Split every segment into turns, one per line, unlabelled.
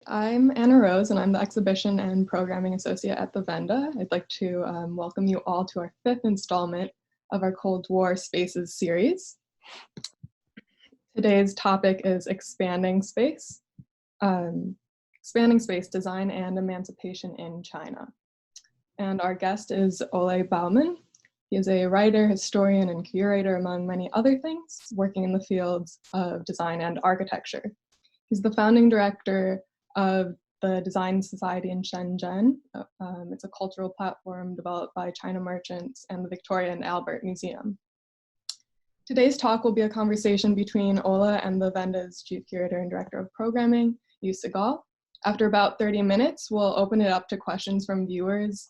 I'm Anna Rose, and I'm the Exhibition and Programming Associate at the Wende. I'd like to welcome you all to our fifth installment of our Cold War Spaces series. Today's topic is expanding space design and emancipation in China. And our guest is Ole Bouman. He is a writer, historian, and curator, among many other things, working in the fields of design and architecture. He's the founding director of the Design Society in Shenzhen. It's a cultural platform developed by China merchants and the Victoria and Albert Museum. Today's talk will be a conversation between Ole and the Wende's Chief Curator and Director of Programming, Joes Segal. After about 30 minutes, we'll open it up to questions from viewers.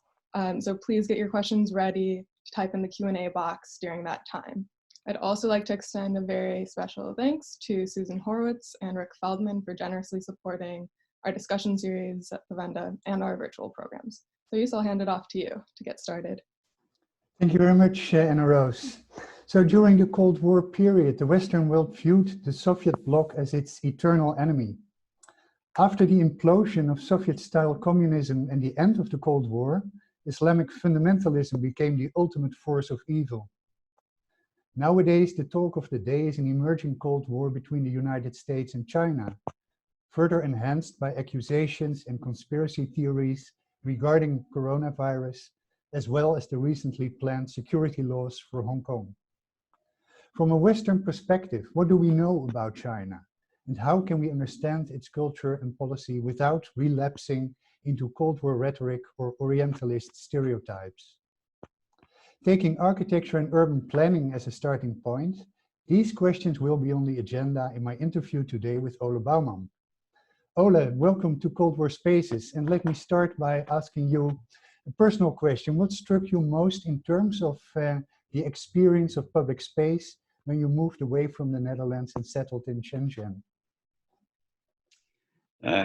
So please get your questions ready to type in the Q&A box during that time. I'd also like to extend a very special thanks to Susan Horowitz and Rick Feldman for generously supporting our discussion series at the Wende and our virtual programs. So Joes, I'll hand it off to you to get started.
Thank you very much, Anna Rose. So during the Cold War period, the Western world viewed the Soviet bloc as its eternal enemy. After the implosion of Soviet-style communism and the end of the Cold War, Islamic fundamentalism became the ultimate force of evil. Nowadays, the talk of the day is an emerging Cold War between the United States and China, further enhanced by accusations and conspiracy theories regarding coronavirus, as well as the recently planned security laws for Hong Kong. From a Western perspective, what do we know about China? And how can we understand its culture and policy without relapsing into Cold War rhetoric or Orientalist stereotypes? Taking architecture and urban planning as a starting point, these questions will be on the agenda in my interview today with Ole Bouman. Ole, welcome to Cold War Spaces, and let me start by asking you a personal question. What struck you most in terms of the experience of public space when you moved away from the Netherlands and settled in Shenzhen?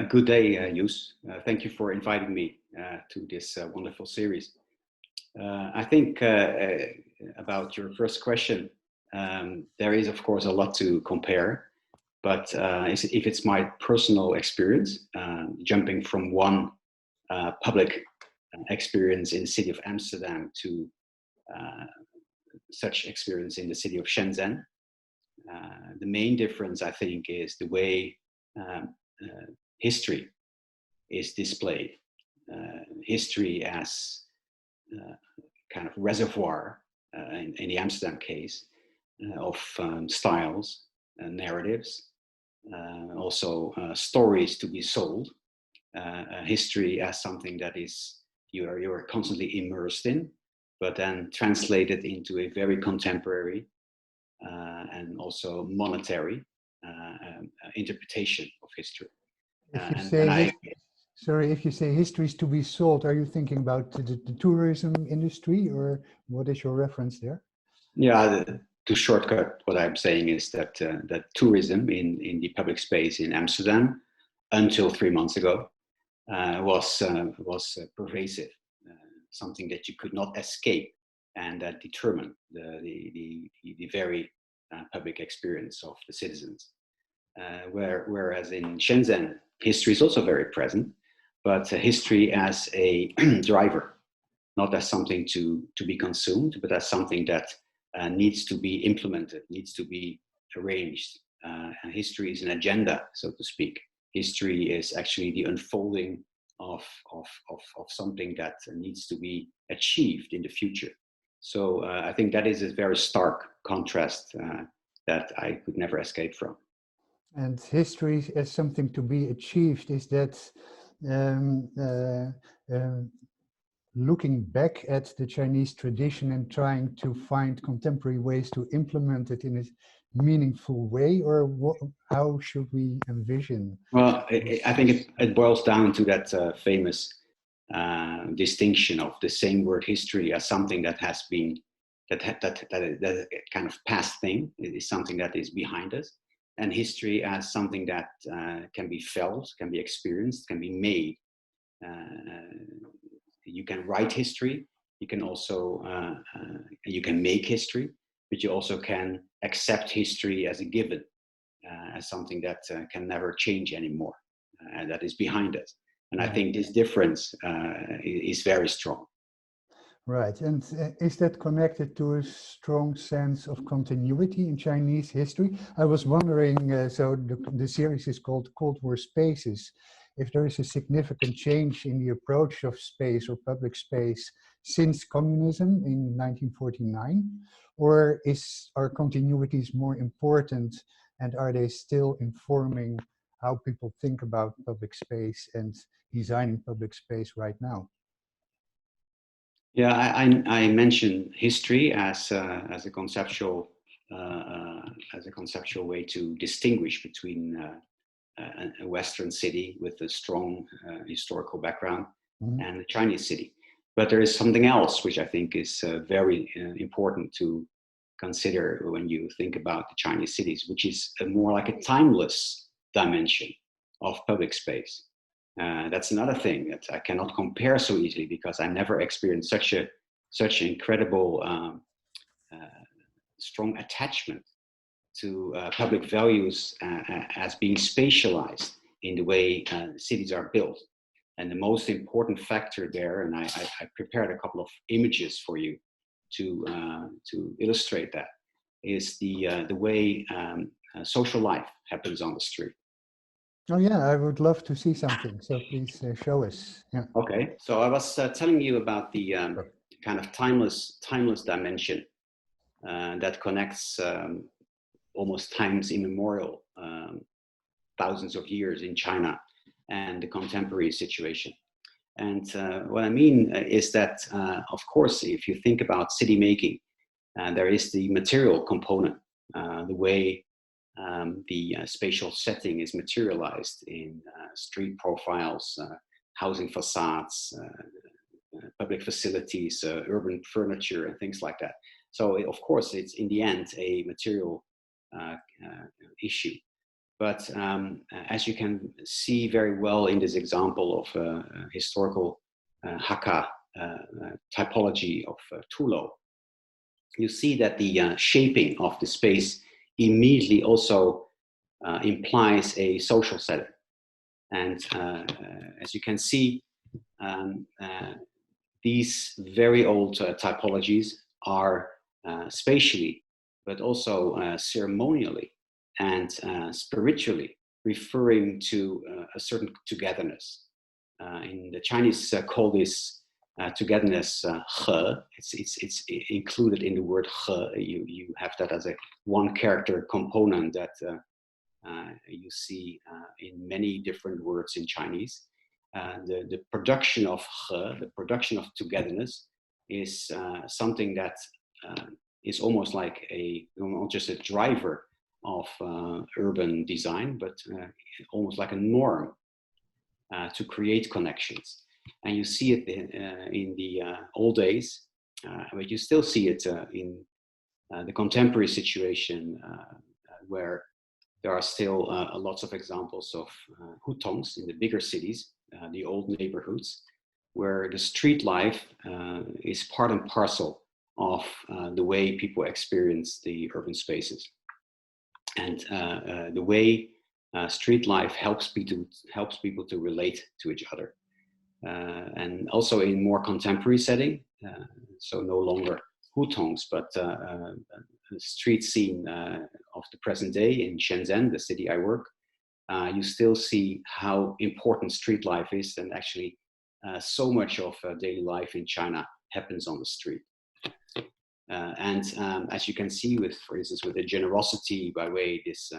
Good day, Joes. Thank you for inviting me to this wonderful series. I think about your first question, there is, of course, a lot to compare. But if it's my personal experience, jumping from one public experience in the city of Amsterdam to such experience in the city of Shenzhen, the main difference, I think, is the way history is displayed. History as kind of reservoir, in the Amsterdam case, of styles and narratives. Also stories to be sold, history as something that is you're constantly immersed in, but then translated into a very contemporary and also monetary interpretation of history.
If you say history is to be sold, are you thinking about the tourism industry, or what is your reference there?
Yeah. To shortcut, what I'm saying is that that tourism in the public space in Amsterdam, until 3 months ago, was pervasive, something that you could not escape, and that determined the very public experience of the citizens. Whereas in Shenzhen, history is also very present, but history as a driver, not as something to be consumed, but as something that needs to be implemented, needs to be arranged. And history is an agenda, so to speak. History is actually the unfolding of something that needs to be achieved in the future. So I think that is a very stark contrast that I could never escape from.
And history as something to be achieved, is that looking back at the Chinese tradition and trying to find contemporary ways to implement it in a meaningful way, or how should we envision?
Well, I think it boils down to that famous distinction of the same word history as something that has been, that kind of past thing. It is something that is behind us, and history as something that can be felt, can be experienced, can be made. You can write history, you can also, you can make history, but you also can accept history as a given, as something that can never change anymore. that is behind us. And I
Yeah.
think this difference is very strong.
Right, and is that connected to a strong sense of continuity in Chinese history? I was wondering, so the series is called Cold War Spaces, if there is a significant change in the approach of space or public space since communism in 1949, or are continuities more important, and are they still informing how people think about public space and designing public space right now?
Yeah, I mentioned history as a conceptual way to distinguish between a Western city with a strong historical background and a Chinese city. But there is something else which I think is very important to consider when you think about the Chinese cities, which is more like a timeless dimension of public space. That's another thing that I cannot compare so easily because I never experienced such incredible strong attachment to public values as being spatialized in the way cities are built. And the most important factor there, and I prepared a couple of images for you to illustrate that, is the way social life happens on the street.
Oh yeah, I would love to see something. So please show us. Yeah.
Okay, so I was telling you about the kind of timeless dimension that connects almost times immemorial, thousands of years in China and the contemporary situation. And what I mean is that, of course, if you think about city making, there is the material component, the way the spatial setting is materialized in street profiles, housing facades, public facilities, urban furniture, and things like that. So, of course, it's in the end a material issue. But as you can see very well in this example of historical Hakka typology of Tulo, you see that the shaping of the space immediately also implies a social setting. And as you can see, these very old typologies are spatially, but also ceremonially and spiritually referring to a certain togetherness. In the Chinese call this togetherness he. It's included in the word he. You have that as a one character component that you see in many different words in Chinese. The production of he, the production of togetherness, is something that is almost like not just a driver of urban design, but almost like a norm to create connections. And you see it in the old days, but you still see it in the contemporary situation where there are still lots of examples of hutongs in the bigger cities, the old neighborhoods, where the street life is part and parcel of the way people experience the urban spaces. And the way street life helps people to relate to each other. And also in more contemporary setting, so no longer hutongs, but the street scene of the present day in Shenzhen, the city I work, you still see how important street life is, and actually so much of daily life in China happens on the street. And as you can see with, for instance, with the generosity by way this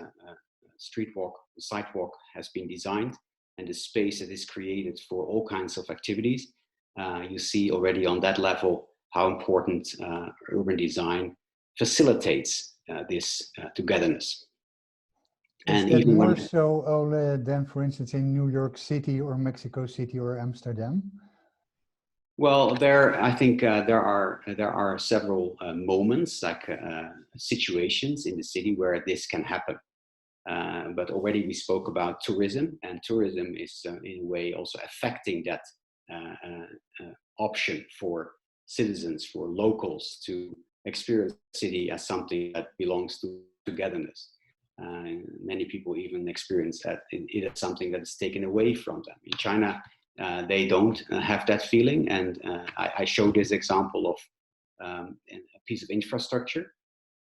sidewalk has been designed, and the space that is created for all kinds of activities, you see already on that level how important urban design facilitates this togetherness.
And is that more so, Ole, than, for instance, in New York City or Mexico City or Amsterdam?
Well, I think there are several moments, like situations in the city where this can happen. But already we spoke about tourism, and tourism is in a way also affecting that option for citizens, for locals to experience the city as something that belongs to togetherness. Many people even experience that it is something that is taken away from them. In China, they don't have that feeling, and I show this example of a piece of infrastructure,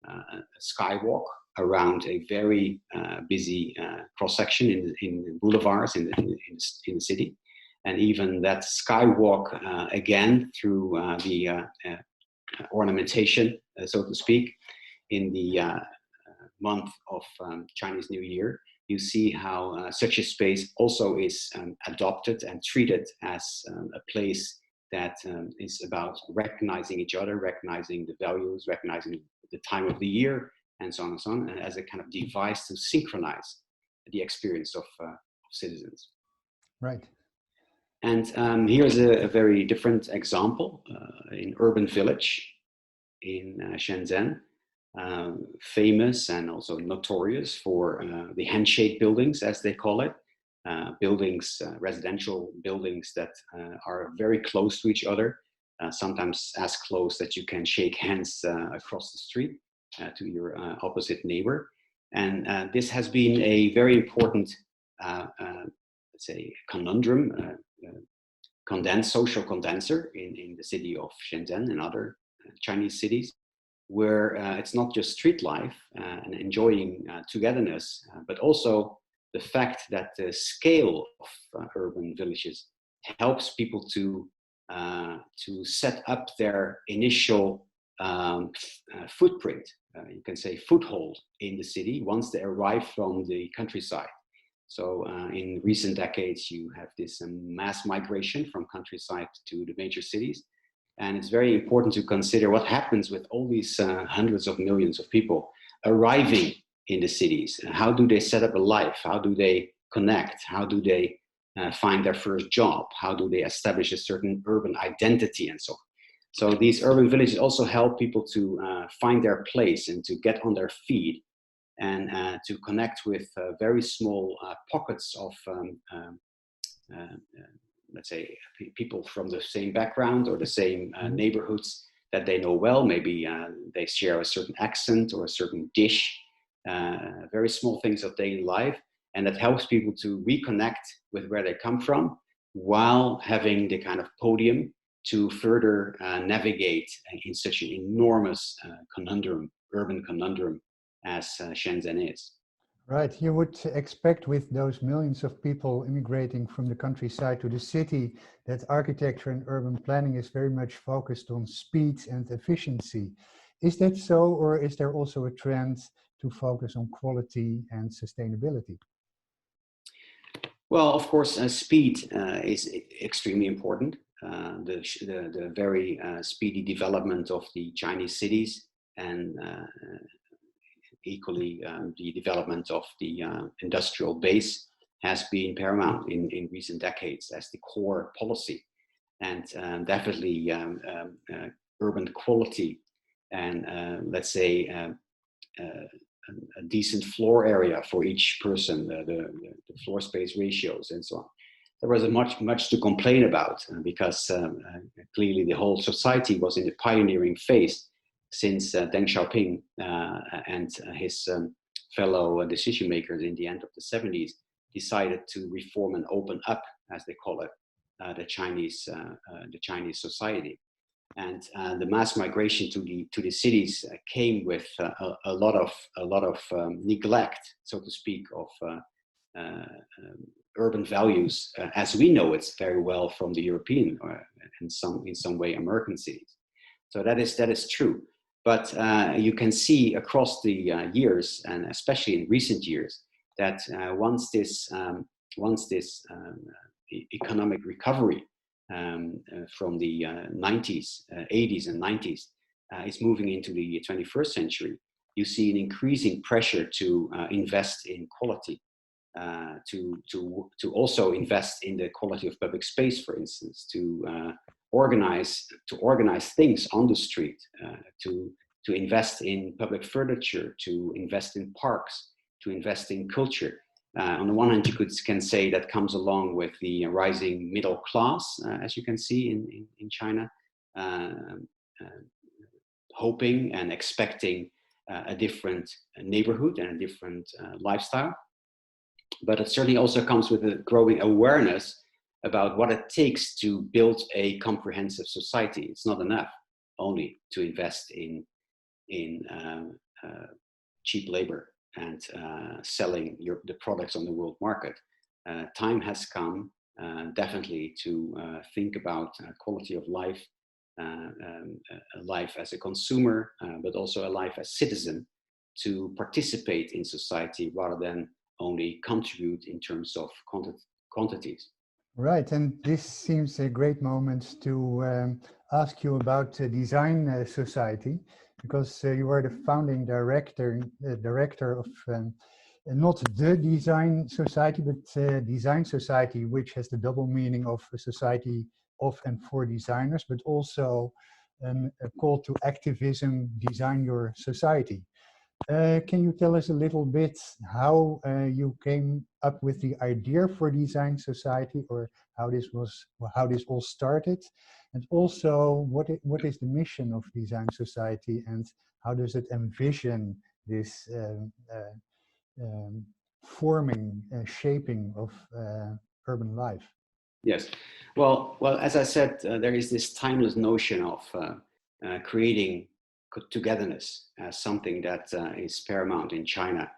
a skywalk around a very busy cross-section in the boulevards in the city. And even that skywalk, again, through the ornamentation, so to speak, in the month of Chinese New Year, you see how such a space also is adopted and treated as a place that is about recognizing each other, recognizing the values, recognizing the time of the year, and so on and so on, and as a kind of device to synchronize the experience of citizens.
Right.
And here's a very different example in urban village in Shenzhen, famous and also notorious for the handshake buildings, as they call it, buildings, residential buildings that are very close to each other, sometimes as close that you can shake hands across the street to your opposite neighbor. And this has been a very important, let's say, conundrum, social condenser in the city of Shenzhen and other Chinese cities, where it's not just street life and enjoying togetherness, but also the fact that the scale of urban villages helps people to set up their initial footprint, you can say foothold in the city once they arrive from the countryside. So in recent decades, you have this mass migration from countryside to the major cities. And it's very important to consider what happens with all these hundreds of millions of people arriving in the cities. How do they set up a life? How do they connect? How do they find their first job? How do they establish a certain urban identity and so on? So these urban villages also help people to find their place and to get on their feet and to connect with very small pockets of let's say, people from the same background or the same neighborhoods that they know well. Maybe they share a certain accent or a certain dish, very small things of daily life. And that helps people to reconnect with where they come from while having the kind of podium to further navigate in such an enormous conundrum, urban conundrum as Shenzhen is.
Right, you would expect with those millions of people immigrating from the countryside to the city that architecture and urban planning is very much focused on speed and efficiency. Is that so, or is there also a trend to focus on quality and sustainability?
Well, of course, speed is extremely important. The very speedy development of the Chinese cities and equally the development of the industrial base has been paramount in recent decades as the core policy. And definitely urban quality and let's say a decent floor area for each person, the floor space ratios and so on. There was much to complain about because clearly the whole society was in the pioneering phase since Deng Xiaoping and his fellow decision makers in the end of the 70s decided to reform and open up, as they call it, the Chinese society. And the mass migration to the cities came with a lot of neglect, so to speak, of urban values as we know it very well from the European or in some way American cities. So that is true. But you can see across the years, and especially in recent years, that once this economic recovery from the 90s, 80s and 90s is moving into the 21st century, you see an increasing pressure to invest in quality, to also invest in the quality of public space, for instance, to organize things on the street, to invest in public furniture, to invest in parks, to invest in culture. On the one hand, you can say that comes along with the rising middle class, as you can see in China, hoping and expecting a different neighborhood and a different lifestyle. But it certainly also comes with a growing awareness about what it takes to build a comprehensive society. It's not enough only to invest in cheap labor and selling the products on the world market. Time has come definitely to think about quality of life, a life as a consumer, but also a life as citizen, to participate in society rather than only contribute in terms of quantities.
Right, and this seems a great moment to ask you about Design Society, because you are the founding director of not the Design Society, but Design Society, which has the double meaning of a society of and for designers, but also a call to activism, design your society. Can you tell us a little bit how you came up with the idea for Design Society, or how this all started, and also what is the mission of Design Society, and how does it envision this forming, shaping of urban life?
Yes, well, as I said, there is this timeless notion of creating togetherness as something that is paramount in China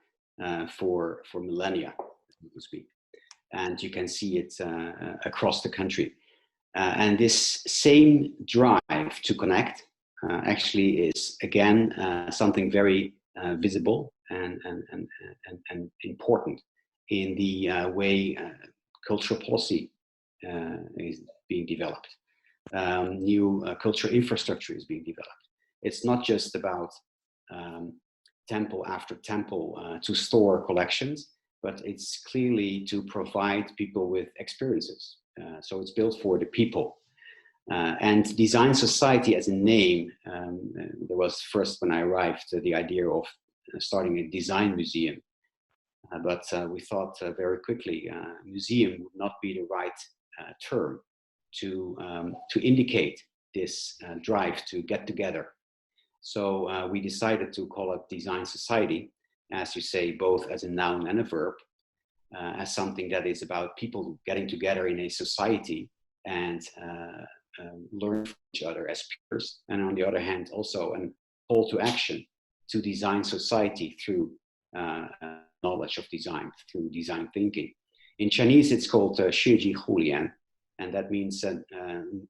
for millennia, so to speak. And you can see it across the country. And this same drive to connect actually is, again, something very visible and important in the way cultural policy is being developed. New cultural infrastructure is being developed. It's not just about temple after temple to store collections, but it's clearly to provide people with experiences. So it's built for the people. And Design Society as a name, there was first, when I arrived, the idea of starting a design museum. But we thought very quickly, museum would not be the right term to indicate this drive to get together. So we decided to call it Design Society, as you say, both as a noun and a verb, as something that is about people getting together in a society and learn from each other as peers. And on the other hand, also a call to action to design society through knowledge of design, through design thinking. In Chinese, it's called 学习互联, and that means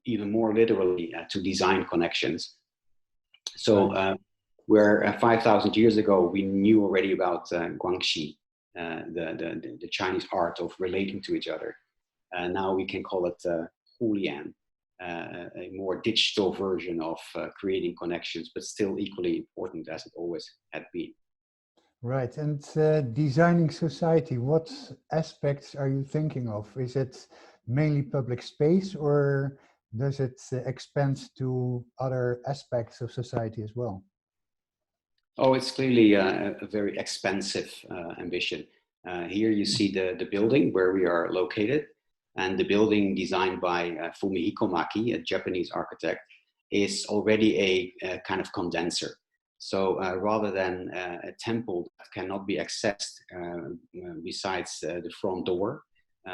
even more literally to design connections. So where 5,000 years ago we knew already about guangxi, the Chinese art of relating to each other. Now we can call it hulian, a more digital version of creating connections, but still equally important as it always had been.
Right, and designing society, what aspects are you thinking of? Is it mainly public space, or does it expand to other aspects of society as well?
Oh, it's clearly a very expansive ambition. Here you see the building where we are located, and the building designed by Fumihiko Maki, a Japanese architect, is already a kind of condenser. So rather than a temple that cannot be accessed besides the front door,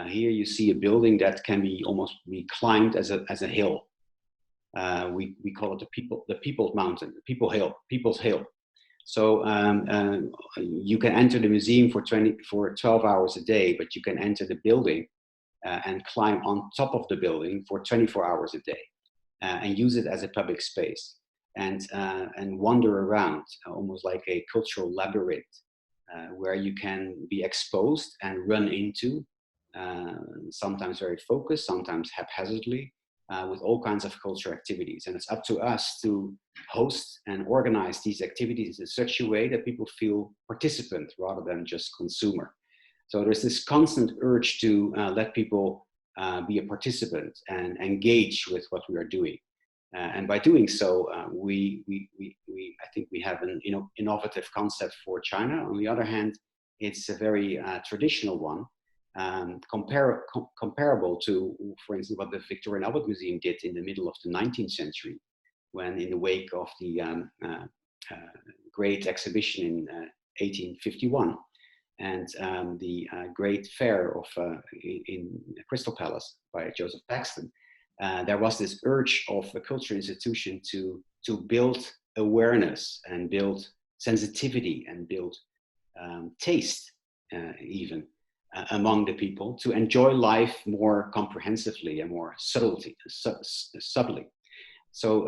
here you see a building that can almost be climbed as a hill. We call it the People's Mountain, the People's Hill. So you can enter the museum for 12 hours a day, but you can enter the building and climb on top of the building for 24 hours a day and use it as a public space and wander around almost like a cultural labyrinth where you can be exposed and run into, sometimes very focused, sometimes haphazardly, with all kinds of cultural activities. And it's up to us to host and organize these activities in such a way that people feel participant rather than just consumer. So there's this constant urge to let people be a participant and engage with what we are doing. And by doing so, I think we have an innovative concept for China. On the other hand, it's a very traditional one. Comparable to, for instance, what the Victoria and Albert Museum did in the middle of the 19th century, when in the wake of the great exhibition in 1851, and the Great Fair of in Crystal Palace by Joseph Paxton. There was this urge of the cultural institution to build awareness and build sensitivity and build taste even among the people, to enjoy life more comprehensively and more subtly. So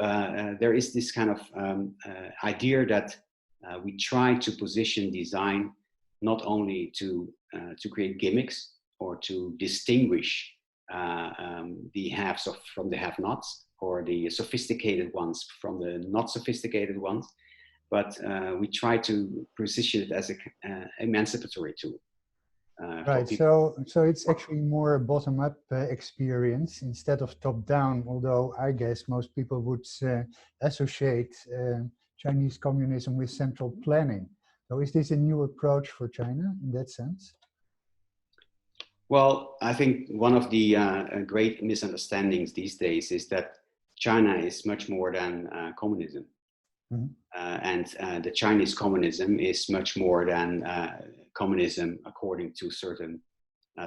there is this kind of idea that we try to position design not only to create gimmicks or to distinguish the haves from the have-nots, or the sophisticated ones from the not sophisticated ones, but we try to position it as an emancipatory tool.
Right, so it's actually more a bottom-up experience instead of top-down, although I guess most people would associate Chinese communism with central planning. So is this a new approach for China in that sense?
Well, I think one of the great misunderstandings these days is that China is much more than communism. Mm-hmm. And the Chinese communism is much more than communism according to certain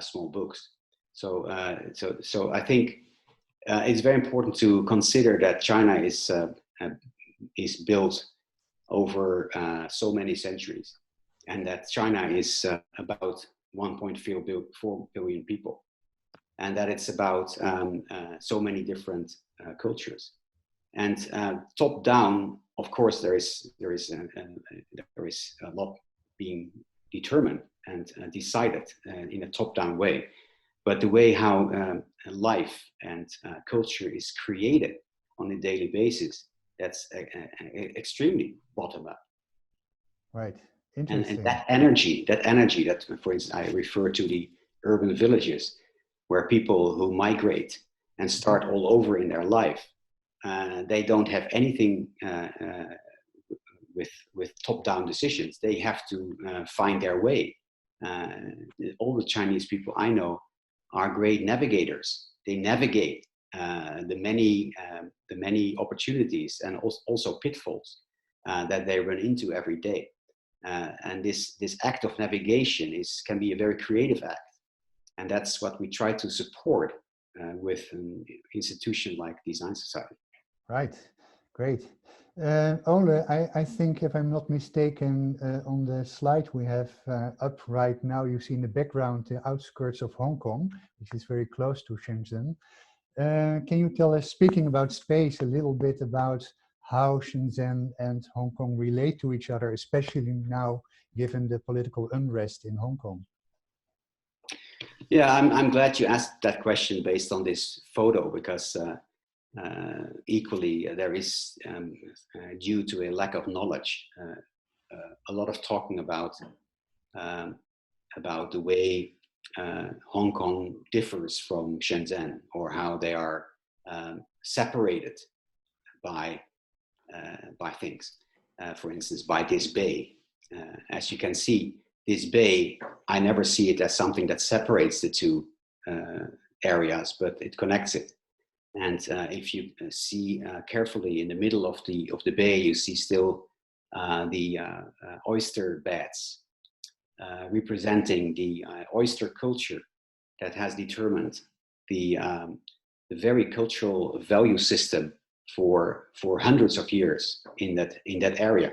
small books. So I think it's very important to consider that China is built over so many centuries, and that China is about 1.4 billion people, and that it's about so many different cultures. And top down, of course, there is a lot being determined and decided in a top-down way. But the way how life and culture is created on a daily basis, that's extremely bottom-up.
Right. Interesting.
And that energy, that, for instance, I refer to the urban villages, where people who migrate and start all over in their life, they don't have anything with top-down decisions. They have to find their way. All the Chinese people I know are great navigators. They navigate the many opportunities and also pitfalls that they run into every day. And this act of navigation can be a very creative act, and that's what we try to support with an institution like Design Society.
Right, great. Ole, I think, if I'm not mistaken, on the slide we have up right now, you see in the background the outskirts of Hong Kong, which is very close to Shenzhen. Can you tell us, speaking about space, a little bit about how Shenzhen and Hong Kong relate to each other, especially now, given the political unrest in Hong Kong?
Yeah, I'm glad you asked that question based on this photo, because equally there is, due to a lack of knowledge, a lot of talking about the way Hong Kong differs from Shenzhen, or how they are separated by things. For instance, by this bay. As you can see, this bay, I never see it as something that separates the two areas, but it connects it. And if you see carefully in the middle of the bay, you see still the oyster beds, representing the oyster culture that has determined the very cultural value system for hundreds of years in that area.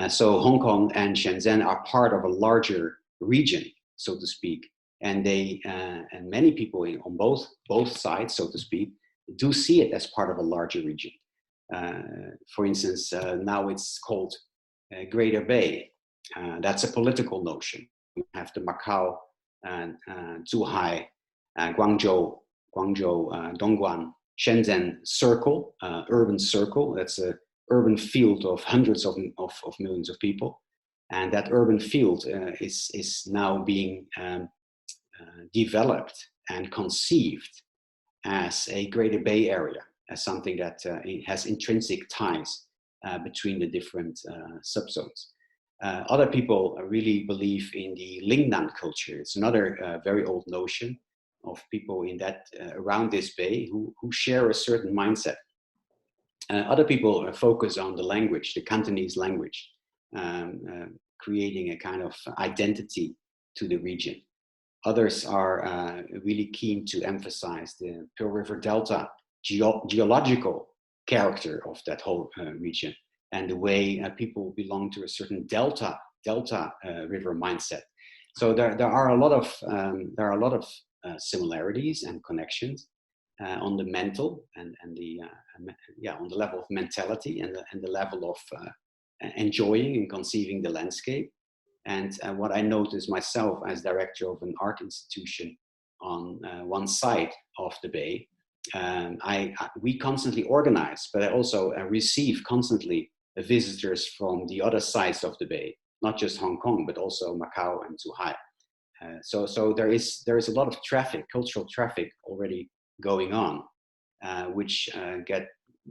So Hong Kong and Shenzhen are part of a larger region, so to speak, and and many people on both sides, so to speak, do see it as part of a larger region. For instance, now it's called Greater Bay. That's a political notion. We have the Macau, Zhuhai, Guangzhou, Dongguan, Shenzhen circle, urban circle. That's an urban field of hundreds of millions of people. And that urban field is now being developed and conceived as a Greater Bay Area, as something that has intrinsic ties between the different subzones. Other people really believe in the Lingnan culture. It's another very old notion of people in that around this bay who share a certain mindset. Other people focus on the language, the Cantonese language, creating a kind of identity to the region. Others are really keen to emphasize the Pearl River Delta geological character of that whole region, and the way people belong to a certain delta river mindset. So there are a lot of similarities and connections on the mental and the on the level of mentality and the level of enjoying and conceiving the landscape. And what I noticed myself as director of an art institution on one side of the bay, we constantly organize, but I also receive constantly visitors from the other sides of the bay, not just Hong Kong, but also Macau and Zhuhai. So there is a lot of traffic, cultural traffic already going on, which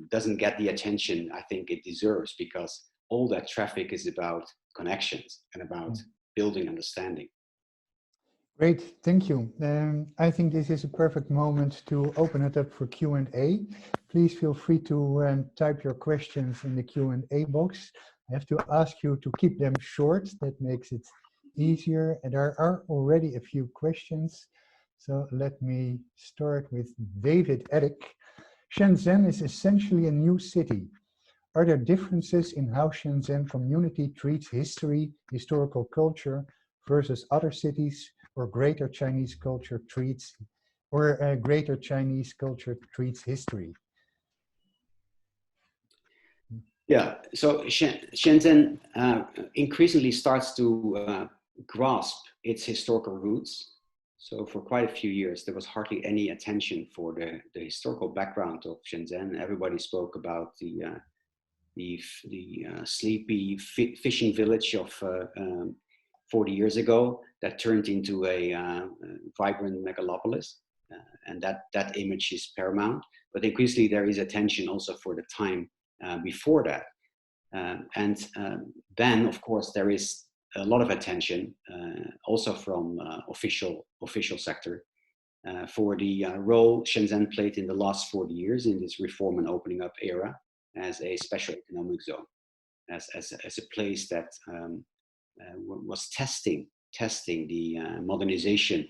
doesn't get the attention I think it deserves, because all that traffic is about connections and about building understanding.
Great, thank you. I think this is a perfect moment to open it up for Q&A. Please feel free to type your questions in the Q&A box. I have to ask you to keep them short. That makes it easier. And there are already a few questions. So let me start with David Eric. Shenzhen is essentially a new city. Are there differences in how Shenzhen community treats history, historical culture versus other cities, or greater Chinese culture treats history?
Yeah, so Shenzhen increasingly starts to grasp its historical roots. So for quite a few years, there was hardly any attention for the historical background of Shenzhen. Everybody spoke about the sleepy fishing village of 40 years ago that turned into a vibrant megalopolis, and that image is paramount. But increasingly there is attention also for the time before that, and then of course there is a lot of attention also from official sector for the role Shenzhen played in the last 40 years in this reform and opening up era as a special economic zone, as a place that was testing the modernization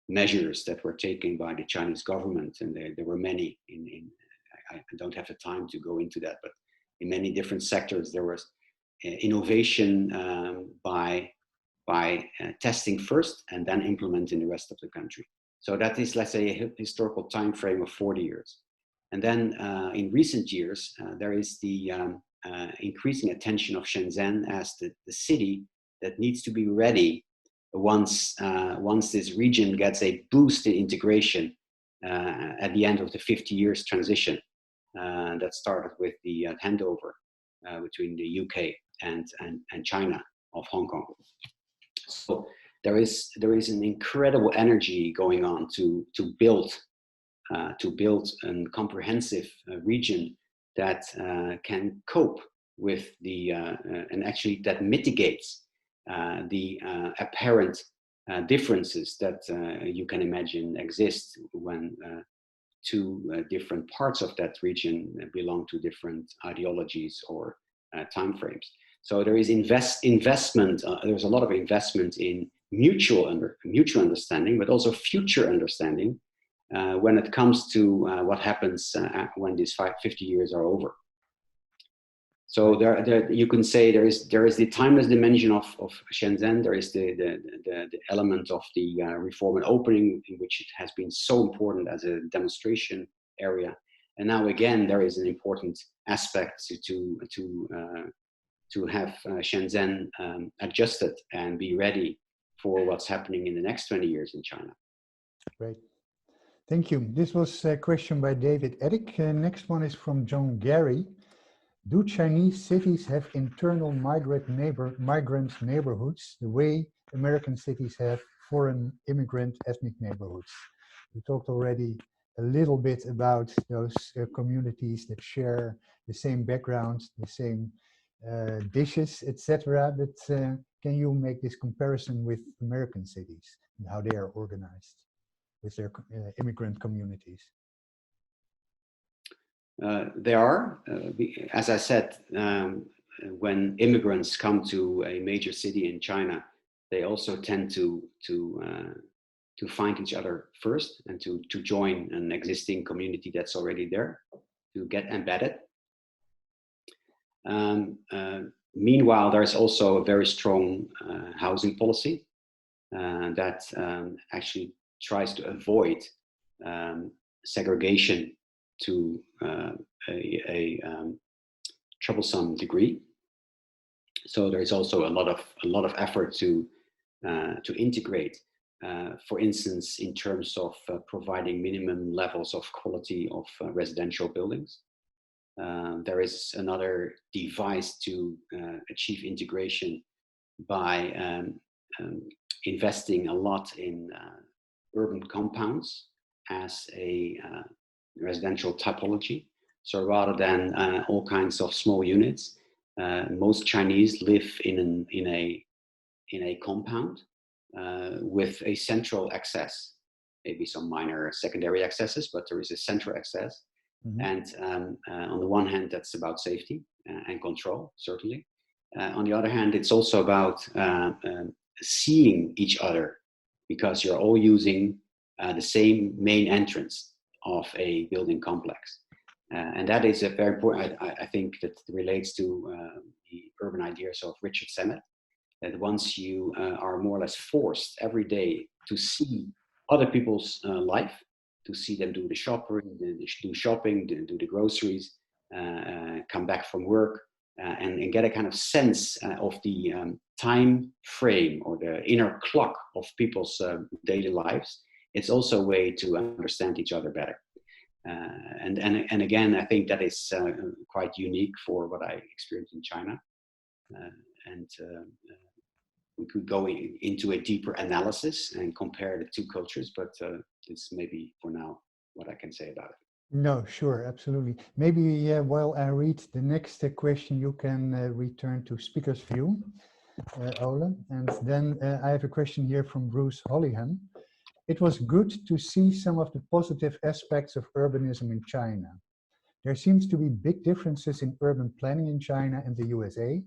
measures that were taken by the Chinese government. And there were many I don't have the time to go into that, but in many different sectors there was innovation by testing first and then implement in the rest of the country. So that is, let's say, a historical time frame of 40 years. And then in recent years, there is the increasing attention of Shenzhen as the city that needs to be ready once this region gets a boost in integration at the end of the 50 years transition that started with the handover between the UK and China of Hong Kong. So there is an incredible energy going on to build a comprehensive region that can cope with the and actually that mitigates the apparent differences that you can imagine exist when two different parts of that region belong to different ideologies or timeframes. So there is investment. There's a lot of investment in mutual understanding, but also future understanding when it comes to what happens when these 50 years are over. So there you can say there is the timeless dimension of Shenzhen. There is the element of the reform and opening, in which it has been so important as a demonstration area. And now again, there is an important aspect to have Shenzhen adjusted and be ready for what's happening in the next 20 years in China.
Great. Thank you. This was a question by David Eric. Next one is from John Gary. Do Chinese cities have internal migrant neighborhoods the way American cities have foreign immigrant ethnic neighborhoods? We talked already a little bit about those communities that share the same backgrounds, the same dishes, etc. But can you make this comparison with American cities and how they are organized with their immigrant communities?
They are, as I said, when immigrants come to a major city in China, they also tend to find each other first and to join an existing community that's already there, to get embedded. Meanwhile, there's also a very strong housing policy that actually tries to avoid segregation to a troublesome degree. So there is also a lot of effort to integrate, for instance, in terms of providing minimum levels of quality of residential buildings. There is another device to achieve integration by investing a lot in urban compounds as a residential typology. So rather than all kinds of small units, most Chinese live in a compound with a central access, maybe some minor secondary accesses, but there is a central access. Mm-hmm. And on the one hand, that's about safety and control, certainly. On the other hand, it's also about seeing each other, because you're all using the same main entrance of a building complex. And that is a very important, I think that relates to the urban ideas of Richard Sennett, that once you are more or less forced every day to see other people's life, to see them do the shopping, do the groceries, come back from work, and get a kind of sense of the time frame or the inner clock of people's daily lives, it's also a way to understand each other better. And again, I think that is quite unique for what I experienced in China. We could go into a deeper analysis and compare the two cultures, but it's maybe for now what I can say about it.
No, sure, absolutely. Maybe while I read the next question, you can return to speaker's view, Ole. And then I have a question here from Bruce Hollihan. It was good to see some of the positive aspects of urbanism in China. There seems to be big differences in urban planning in China and the USA,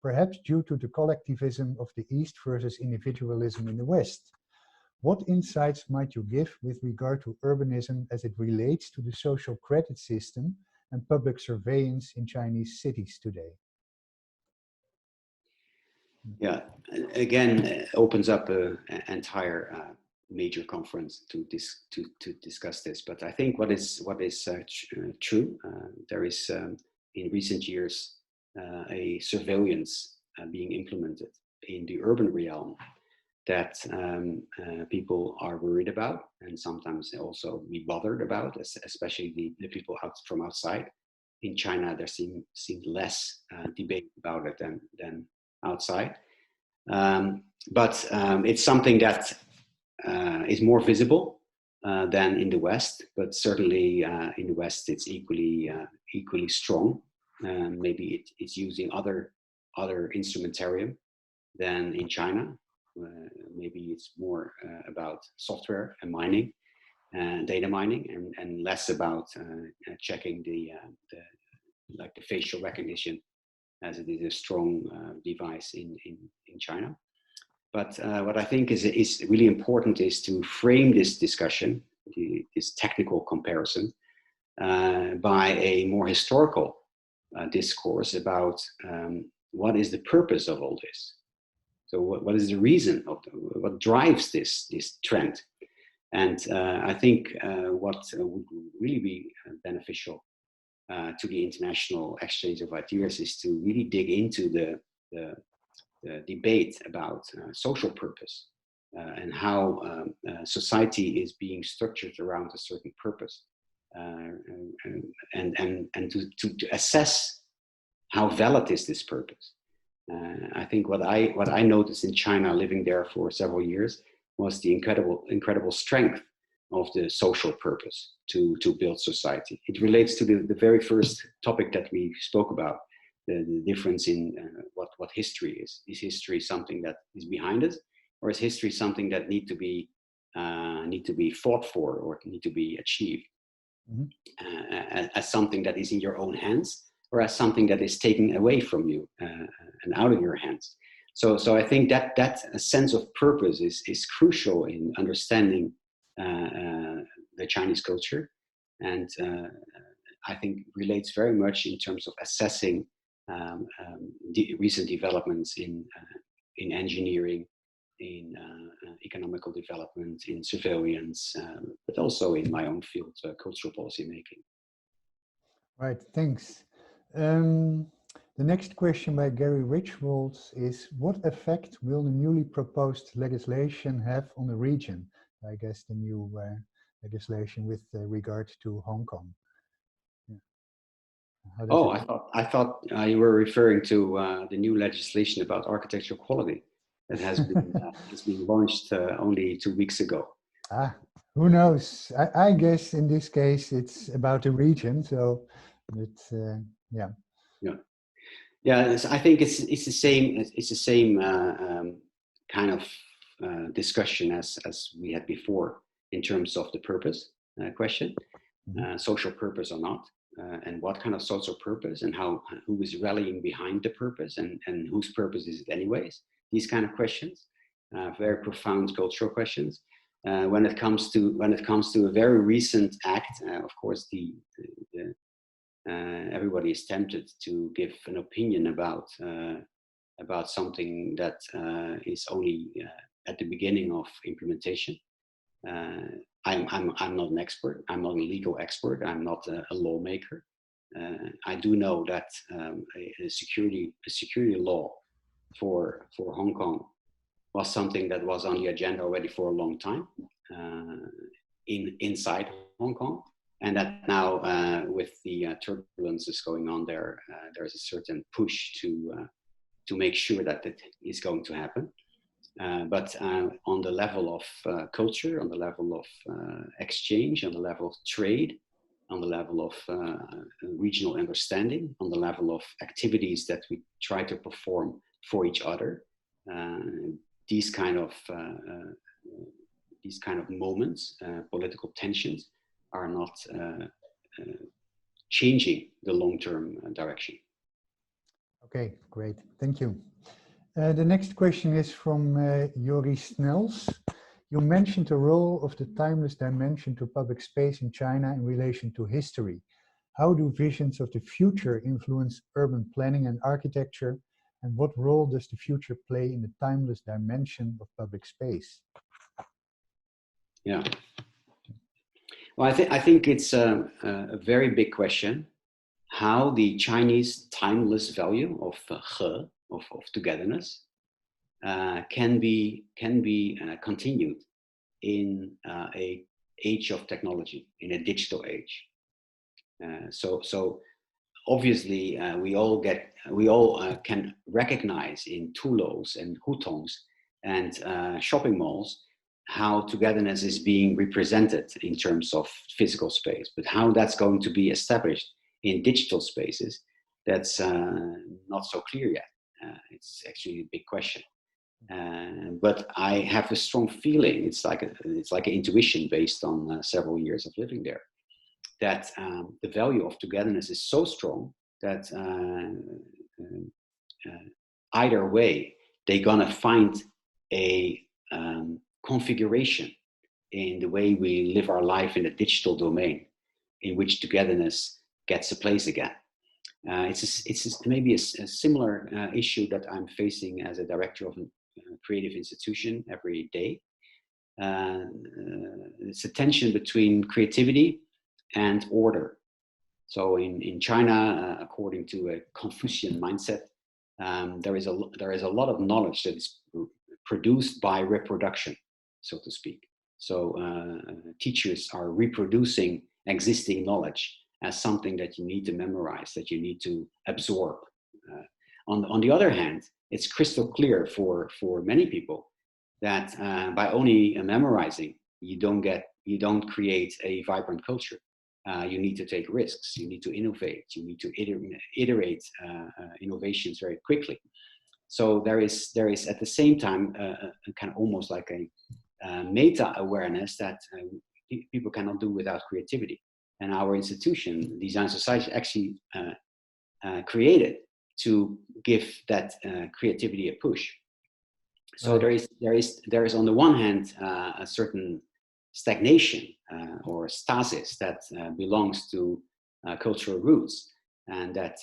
perhaps due to the collectivism of the East versus individualism in the West. What insights might you give with regard to urbanism as it relates to the social credit system and public surveillance in Chinese cities today?
Yeah, again, it opens up an entire major conference to discuss this. But I think what is true, there is in recent years a surveillance being implemented in the urban realm that people are worried about, and sometimes also be bothered about, especially the people from outside. In China, there seemed less debate about it than outside. But it's something that is more visible than in the West, but certainly in the West it's equally strong. Maybe it's using other instrumentarium than in China. Maybe it's more about software and mining, data mining, and less about checking the facial recognition, as it is a strong device in China. But what I think is really important is to frame this discussion, this technical comparison, by a more historical discourse about what is the purpose of all this. So what is the reason of what drives this trend? And I think what would really be beneficial to the international exchange of ideas is to really dig into the debate about social purpose and how society is being structured around a certain purpose, and to assess how valid is this purpose. I think what I noticed in China, living there for several years, was the incredible strength of the social purpose to build society. It relates to the very first topic that we spoke about, the difference in what history is. Is history something that is behind us, or is history something that need to be fought for or need to be achieved? Mm-hmm. As something that is in your own hands, or as something that is taken away from you and out of your hands. So I think that a sense of purpose is crucial in understanding the Chinese culture, and I think relates very much in terms of assessing recent developments in engineering, in economical development, in surveillance, but also in my own field, cultural policy making.
Right, thanks. The next question by Gary Richwolds is, what effect will the newly proposed legislation have on the region? I guess the new legislation with regard to Hong Kong. Yeah.
Oh, I thought you were referring to the new legislation about architectural quality that has been launched only 2 weeks ago.
Ah, who knows? I guess in this case it's about the region. So, but yeah.
Yeah. Yeah, I think it's the same. It's the same kind of discussion as we had before in terms of the purpose question, social purpose or not, and what kind of social purpose, and who is rallying behind the purpose, and whose purpose is it anyways? These kind of questions, very profound cultural questions. When it comes to a very recent act, of course, everybody is tempted to give an opinion about something that is only at the beginning of implementation. I'm not an expert. I'm not a legal expert. I'm not a lawmaker. I do know that a security law for Hong Kong was something that was on the agenda already for a long time inside Hong Kong. And that now, with the turbulences going on there, there's a certain push to make sure that it is going to happen. But on the level of culture, on the level of exchange, on the level of trade, on the level of regional understanding, on the level of activities that we try to perform for each other, these kind of moments, political tensions, are not changing the long-term direction.
Okay, great. Thank you. The next question is from Joris Snels. You mentioned the role of the timeless dimension to public space in China in relation to history. How do visions of the future influence urban planning and architecture? And what role does the future play in the timeless dimension of public space?
Yeah. Well, I think it's a very big question, how the Chinese timeless value of he, of togetherness, can be continued in a age of technology, in a digital age. So obviously we all can recognize in Tulos and hutongs and shopping malls how togetherness is being represented in terms of physical space, but how that's going to be established in digital spaces, that's not so clear yet. It's actually a big question. But I have a strong feeling, it's like an intuition based on several years of living there, that the value of togetherness is so strong that either way, they're gonna find a configuration in the way we live our life in a digital domain, in which togetherness gets a place again. It's maybe a similar issue that I'm facing as a director of a creative institution every day. It's a tension between creativity and order. So in China, according to a Confucian mindset, there is a lot of knowledge that is produced by reproduction, so to speak. So teachers are reproducing existing knowledge as something that you need to memorize, that you need to absorb. On the other hand, it's crystal clear for many people that by only memorizing, you don't create a vibrant culture. You need to take risks. You need to innovate. You need to iterate innovations very quickly. So there is at the same time a kind of almost like a meta awareness that people cannot do without creativity. And our institution, Design Society, actually created to give that creativity a push. So
Right.
there is on the one hand a certain stagnation or stasis that belongs to cultural roots, and that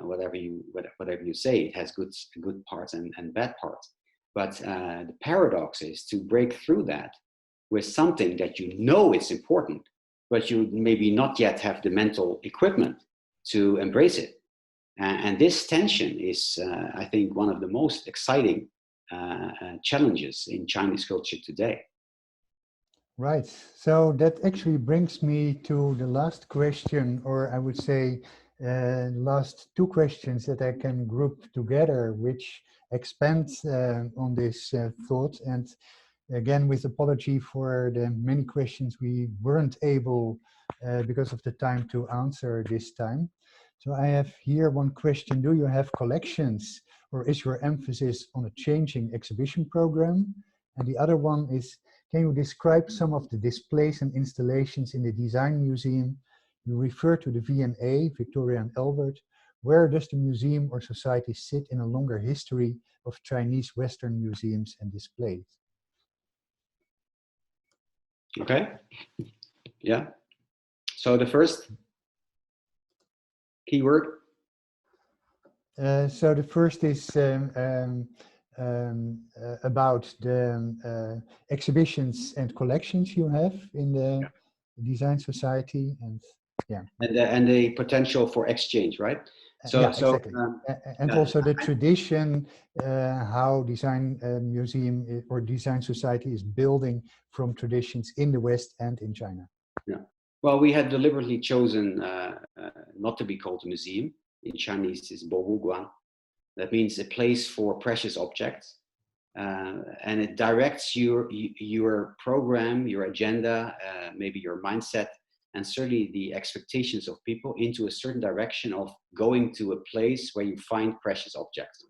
whatever you say, it has good parts and bad parts. But the paradox is to break through that with something that you know it's important, but you maybe not yet have the mental equipment to embrace it. And this tension is, I think, one of the most exciting challenges in Chinese culture today.
Right. So that actually brings me to the last question, or I would say last two questions that I can group together, which expand on this thought. And again, with apology for the many questions we weren't able, because of the time, to answer this time. So I have here one question. Do you have collections, or is your emphasis on a changing exhibition program? And the other one is, can you describe some of the displays and installations in the Design Museum? You refer to the V&A, Victoria and Albert. Where does the museum or society sit in a longer history of Chinese Western museums and displays?
Okay. Yeah. So the first keyword.
So the first is about the exhibitions and collections you have in the Design Society, and yeah,
and the potential for exchange, right? So
yeah, exactly. And also the tradition, how Design Museum or Design Society is building from traditions in the West and in China.
Yeah. Well, we had deliberately chosen not to be called a museum. In Chinese, it's Boguguan. That means a place for precious objects, and it directs your program, your agenda, maybe your mindset, and certainly the expectations of people into a certain direction of going to a place where you find precious objects,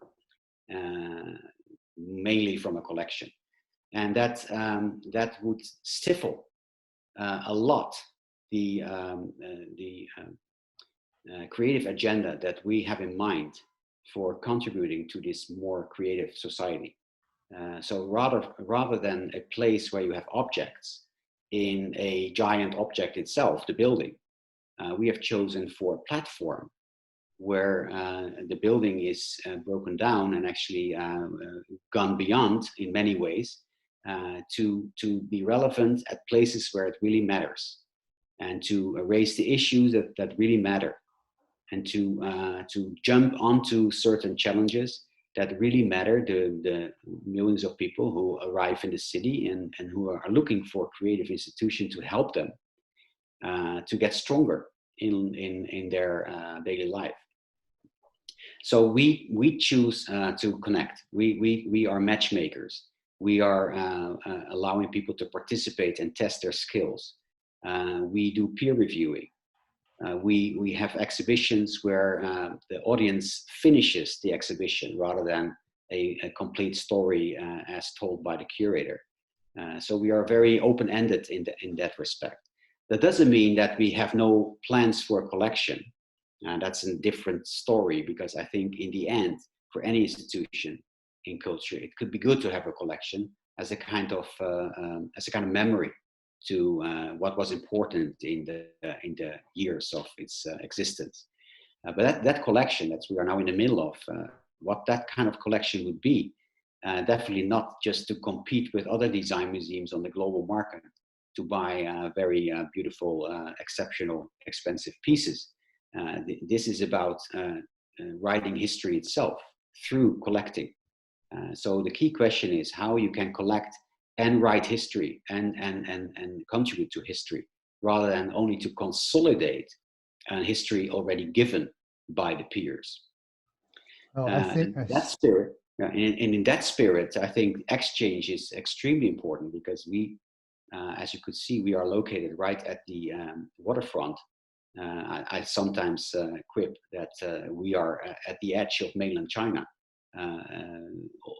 mainly from a collection, and that would stifle a lot the creative agenda that we have in mind for contributing to this more creative society. So rather than a place where you have objects in a giant object itself, the building, we have chosen for a platform where the building is broken down and actually gone beyond in many ways to be relevant at places where it really matters, and to raise the issues that really matter, and to jump onto certain challenges that really matter, the millions of people who arrive in the city and who are looking for creative institutions to help them to get stronger in their daily life. So we choose to connect. We are matchmakers. We are allowing people to participate and test their skills. We do peer reviewing. We have exhibitions where the audience finishes the exhibition rather than a complete story as told by the curator. So we are very open-ended in that respect. That doesn't mean that we have no plans for a collection. That's a different story, because I think in the end, for any institution in culture, it could be good to have a collection as a kind of memory to what was important in the years of its existence. But that collection that we are now in the middle of, what that kind of collection would be, definitely not just to compete with other design museums on the global market to buy very beautiful, exceptional, expensive pieces. This is about writing history itself through collecting. So the key question is how you can collect and write history and contribute to history, rather than only to consolidate history already given by the peers.
Well, I think
that spirit, and in that spirit, I think exchange is extremely important, because we, as you could see, we are located right at the waterfront. I sometimes quip that we are at the edge of mainland China,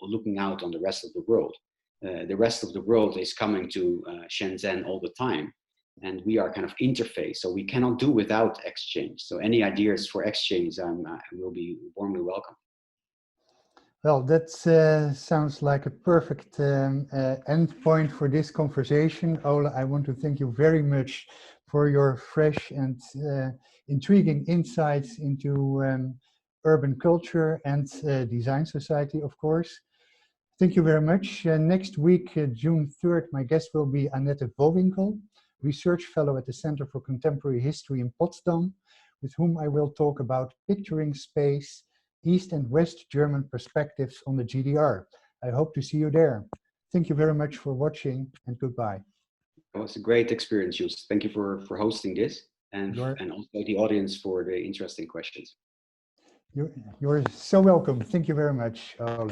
looking out on the rest of the world. The rest of the world is coming to Shenzhen all the time, and we are kind of interface. So we cannot do without exchange. So any ideas for exchange will be warmly welcome.
Well, that sounds like a perfect end point for this conversation. Ole, I want to thank you very much for your fresh and intriguing insights into urban culture and design society, of course. Thank you very much. Next week, June 3rd, my guest will be Annette Wowinkel, Research Fellow at the Center for Contemporary History in Potsdam, with whom I will talk about picturing space, East and West German perspectives on the GDR. I hope to see you there. Thank you very much for watching, and goodbye.
It was a great experience, Joes. Thank you for hosting this, and also the audience for the interesting questions.
You're so welcome. Thank you very much, Ole.